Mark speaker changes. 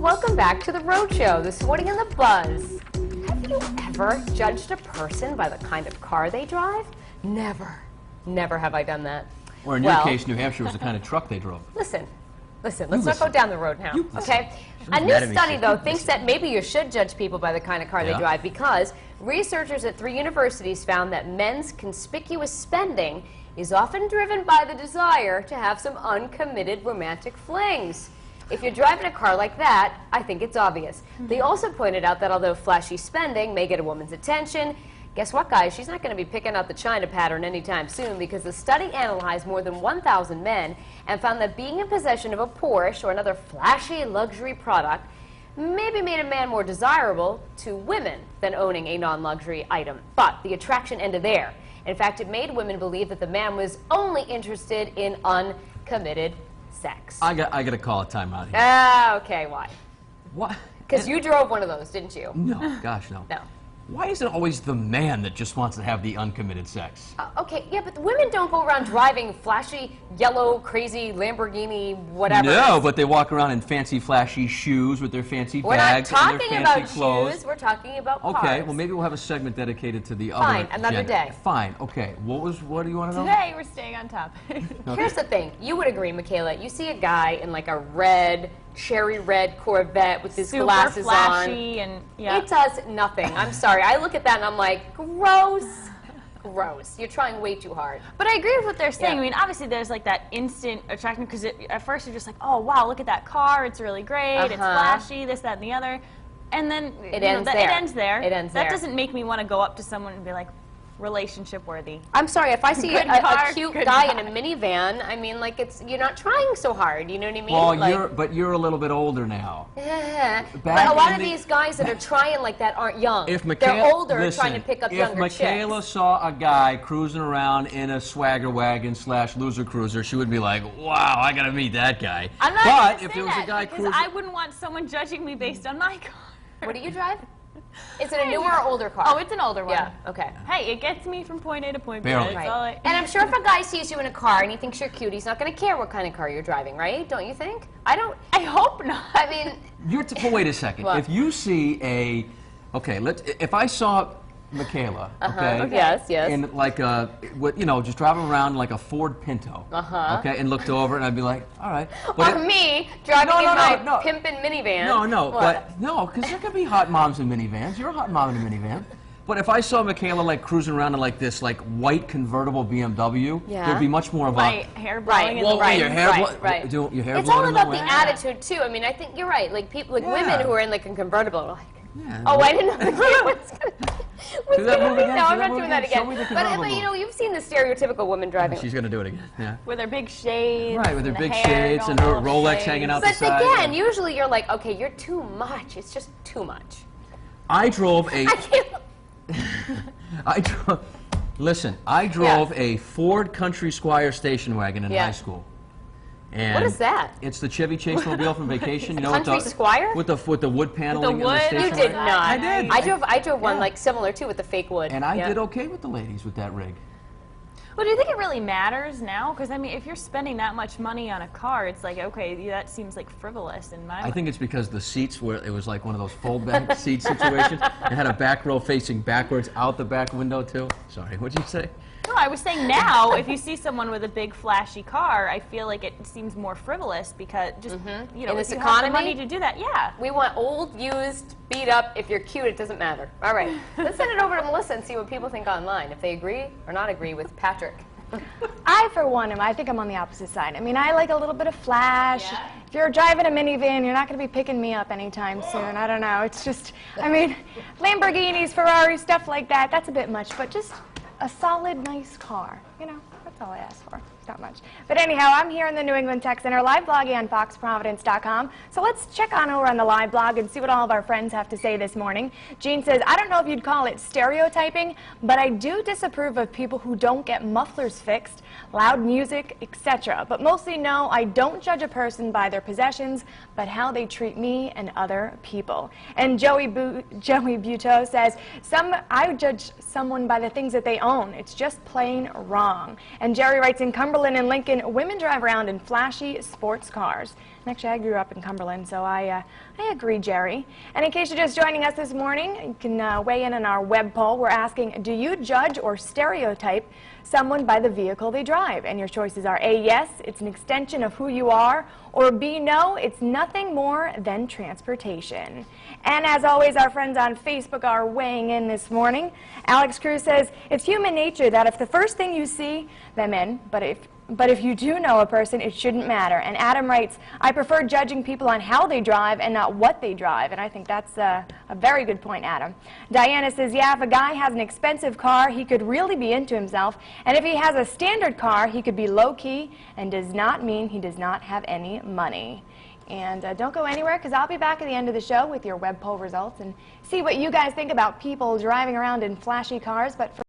Speaker 1: welcome back to The Road Show. This morning in The Buzz. Have you ever judged a person by the kind of car they drive? Never. Never have I done that.
Speaker 2: Or in your case, New Hampshire was the kind of truck they drove.
Speaker 1: Listen, let's not go down the road now, okay? A new study, though, thinks that maybe you should judge people by the kind of car they drive because researchers at 3 universities found that men's conspicuous spending is often driven by the desire to have some uncommitted romantic flings. If you're driving a car like that, I think it's obvious. They also pointed out that although flashy spending may get a woman's attention, guess what, guys? She's not going to be picking out the China pattern anytime soon because the study analyzed more than 1,000 men and found that being in possession of a Porsche or another flashy luxury product maybe made a man more desirable to women than owning a non-luxury item. But the attraction ended there. In fact, it made women believe that the man was only interested in uncommitted sex.
Speaker 2: I got to call a timeout here.
Speaker 1: Okay, why?
Speaker 2: What?
Speaker 1: Because you drove one of those, didn't you?
Speaker 2: No, gosh, no.
Speaker 1: No.
Speaker 2: Why is it always the man that just wants to have the uncommitted sex?
Speaker 1: Okay, yeah, but the women don't go around driving flashy, yellow, crazy Lamborghini, whatever.
Speaker 2: No, but they walk around in fancy, flashy shoes with their fancy bags and their fancy clothes.
Speaker 1: We're not talking about shoes, we're talking about cars.
Speaker 2: Okay, well maybe we'll have a segment dedicated to the other
Speaker 1: Fine, another day.
Speaker 2: Fine, okay. What do you want to know?
Speaker 3: Today we're staying on topic.
Speaker 2: Okay.
Speaker 1: Here's the thing. You would agree, Michaela. You see a guy in like a red, cherry red Corvette with his glasses
Speaker 3: flashy
Speaker 1: on.
Speaker 3: And
Speaker 1: It does nothing. I'm sorry. I look at that and I'm like, gross. Gross. You're trying way too hard.
Speaker 3: But I agree with what they're saying.
Speaker 1: Yeah.
Speaker 3: I mean, obviously there's like that instant attraction because at first you're just like, oh wow, look at that car. It's really great. It's flashy. This, that, and the other. And then
Speaker 1: it ends there.
Speaker 3: It ends there.
Speaker 1: It ends there.
Speaker 3: That doesn't make me want to go up to someone and be like, relationship worthy.
Speaker 1: I'm sorry, if I see
Speaker 3: Good
Speaker 1: a
Speaker 3: car,
Speaker 1: cute
Speaker 3: good
Speaker 1: guy
Speaker 3: guy.
Speaker 1: in a minivan, I mean, like, you're not trying so hard, you know what I mean?
Speaker 2: Well,
Speaker 1: like,
Speaker 2: you're a little bit older now.
Speaker 1: Yeah. But
Speaker 2: Back
Speaker 1: a lot
Speaker 2: in
Speaker 1: of
Speaker 2: the-
Speaker 1: these guys that are trying like that aren't young.
Speaker 2: If
Speaker 1: They're older
Speaker 2: listen,
Speaker 1: trying to pick up younger
Speaker 2: If Michaela
Speaker 1: chicks.
Speaker 2: saw a guy cruising around in a swagger wagon / loser cruiser, she would be like, wow, I gotta meet that guy.
Speaker 3: I'm not
Speaker 2: But
Speaker 3: gonna
Speaker 2: if
Speaker 3: say
Speaker 2: there was
Speaker 3: that
Speaker 2: a guy
Speaker 3: because
Speaker 2: cruising,
Speaker 3: I wouldn't want someone judging me based on my car.
Speaker 1: What do you drive? Is it a newer or older car?
Speaker 3: Oh, it's an older one.
Speaker 1: Yeah, okay.
Speaker 3: Hey, it gets me from point A to point B.
Speaker 2: Barely.
Speaker 3: That's all
Speaker 1: Right. And I'm sure if a guy sees you in a car and he thinks you're cute, he's not going to care what kind of car you're driving, right? Don't you think? I
Speaker 3: hope not.
Speaker 1: I mean,
Speaker 2: well, wait a second.
Speaker 1: What?
Speaker 2: If you see if I saw Michaela, okay,
Speaker 1: yes, yes.
Speaker 2: in like just driving around like a Ford Pinto, okay, and looked over and I'd be like, all right. But
Speaker 1: or me driving in my
Speaker 2: no.
Speaker 1: pimpin' minivan.
Speaker 2: Because there could be hot moms in minivans. You're a hot mom in a minivan. But if I saw Michaela like cruising around in like this like white convertible BMW, there'd be much more of
Speaker 3: Right, hair blowing in the
Speaker 2: well, your hair
Speaker 1: right.
Speaker 2: your hair
Speaker 1: It's
Speaker 2: blowing
Speaker 1: all
Speaker 2: in the
Speaker 1: about the
Speaker 2: wind?
Speaker 1: attitude too. I mean, I think you're right. Like people, like women who are in like a convertible, are like,
Speaker 2: Yeah.
Speaker 1: oh, I didn't know the kid was gonna.
Speaker 2: Do that move again.
Speaker 1: No,
Speaker 2: Do
Speaker 1: I'm
Speaker 2: that
Speaker 1: not
Speaker 2: move
Speaker 1: doing that
Speaker 2: again. Show
Speaker 1: again.
Speaker 2: me the
Speaker 1: But
Speaker 2: convertible
Speaker 1: you
Speaker 2: move.
Speaker 1: know, you've seen the stereotypical woman driving.
Speaker 2: She's gonna do it again. Yeah.
Speaker 3: With her big shades.
Speaker 2: Right, with her
Speaker 3: and
Speaker 2: big
Speaker 3: the hair
Speaker 2: shades and
Speaker 3: going
Speaker 2: her
Speaker 3: all over the
Speaker 2: Rolex
Speaker 3: place.
Speaker 2: hanging out the
Speaker 1: But
Speaker 2: side.
Speaker 1: again, usually you're like, okay, you're too much. It's just too much.
Speaker 2: I drove a.
Speaker 1: I can't.
Speaker 2: Listen, I drove a Ford Country Squire station wagon in high school. And
Speaker 1: What is that?
Speaker 2: It's the Chevy Chase mobile from Vacation. You know,
Speaker 1: Country Squire?
Speaker 2: with the wood paneling.
Speaker 3: wood?
Speaker 2: And the
Speaker 1: You
Speaker 2: station
Speaker 1: did
Speaker 2: wagon.
Speaker 1: not.
Speaker 2: I did.
Speaker 1: I drove one like similar too with the fake wood.
Speaker 2: And I did okay with the ladies with that rig.
Speaker 3: Well, do you think it really matters now? Because, I mean, if you're spending that much money on a car, it's like, okay, that seems like frivolous in my
Speaker 2: I
Speaker 3: mind.
Speaker 2: think it's because the seats it was like one of those fold back seat situations. It had a back row facing backwards out the back window too. Sorry, what'd you say?
Speaker 3: No, I was saying now, if you see someone with a big flashy car, I feel like it seems more frivolous because just, you know,
Speaker 1: In this
Speaker 3: if you have the
Speaker 1: economy?
Speaker 3: money to do that, yeah.
Speaker 1: We want old, used, beat up. If you're cute, it doesn't matter. All right. Let's send it over to Melissa and see what people think online, if they agree or not agree with Patrick.
Speaker 4: I, for one, I think I'm on the opposite side. I mean, I like a little bit of flash.
Speaker 1: Yeah.
Speaker 4: If you're driving a minivan, you're not going to be picking me up anytime soon. I don't know. It's just, I mean, Lamborghinis, Ferraris, stuff like that, that's a bit much. But just a solid, nice car. You know, that's all I ask for. Not much. But anyhow, I'm here in the New England Tech Center, live blogging on FoxProvidence.com. So let's check on over on the live blog and see what all of our friends have to say this morning. Jean says, I don't know if you'd call it stereotyping, but I do disapprove of people who don't get mufflers fixed, loud music, etc. But mostly, no, I don't judge a person by their possessions, but how they treat me and other people. And Joey Buteau says, I judge someone by the things that they own. It's just plain wrong. And Jerry writes, in Cumberland and Lincoln, women drive around in flashy sports cars. Actually, I grew up in Cumberland, so I agree, Jerry. And in case you're just joining us this morning, you can weigh in on our web poll. We're asking, do you judge or stereotype someone by the vehicle they drive? And your choices are A, yes, it's an extension of who you are, or B, no, it's nothing more than transportation. And as always, our friends on Facebook are weighing in this morning. Alex Cruz says, it's human nature that if the first thing you see them in, but if you do know a person, it shouldn't matter. And Adam writes, I prefer judging people on how they drive and not what they drive. And I think that's a very good point, Adam. Diana says, yeah, if a guy has an expensive car, he could really be into himself. And if he has a standard car, he could be low-key and does not mean he does not have any money. And don't go anywhere, because I'll be back at the end of the show with your web poll results and see what you guys think about people driving around in flashy cars. But for